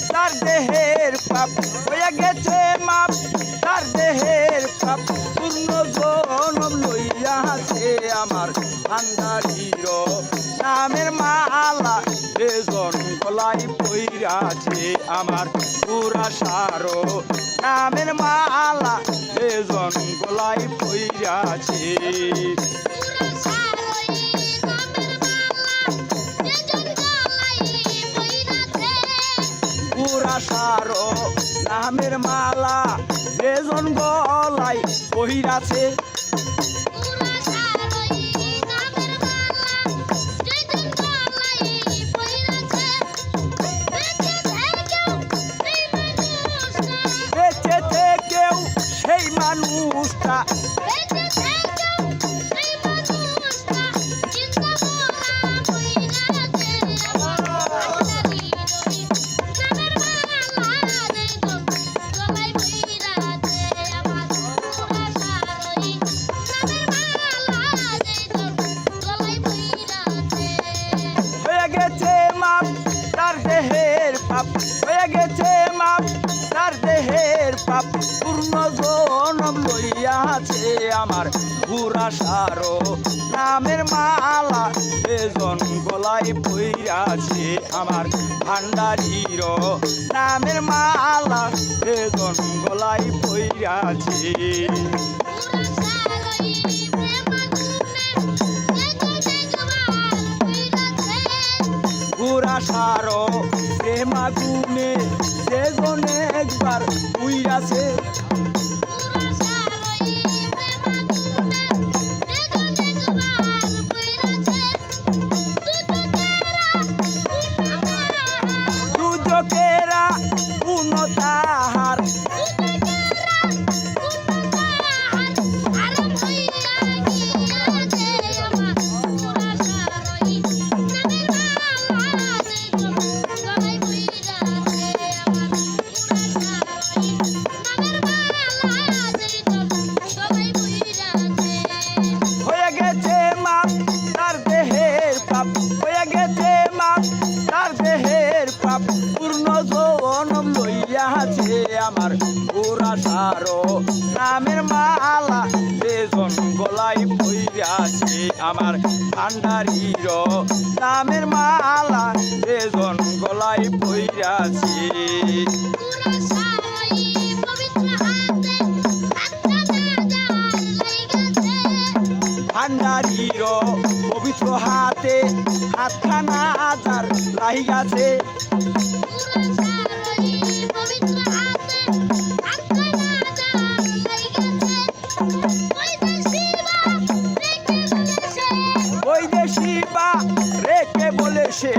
তার দেহের পাপ হয়ে গেছে মাপ, তার দেহের পাপ পূর্ণ জনম লইয়াছে আমার ভান্ডারীর নামের মালা বেজন গলায় পইরাছে আমার পুরাসার নামের মালা বেজন গলায় পইরাছে পুরাসার নামের মালা বেজন গলায় পইরাছে সেই মানুষটা হয়ে গেছে মাপ তার দেহের পাপ, হয়ে গেছে মাপ তার দেহের পাপ পূর্ণ জনম লইয়াছে আমার পুরাসার নামের মালা বেজন গলায় পইরাছে আমার ভান্ডারীর নামের মালা বেজন গলায় পইরাছে পুরাসার প্রেমাগুনে সেজন একবার উইরাছে দুজকেরা পূর্ণ তাহার হয়ে গেছে মাপ তার দেহের পাপ, হয়ে গেছে মাপ তার দেহের পাপ পূর্ণ জনম লইয়াছে আমার পুরাসার নামের মালা বেজন গলায় পইরাছে আমার ভান্ডারীর নামের মালা বেজন গলায় পইরাছে ভান্ডারীর পবিত্র হাতে হাতখানা আজার লাইগাছে ওই দেশি বা রেখে বলে সে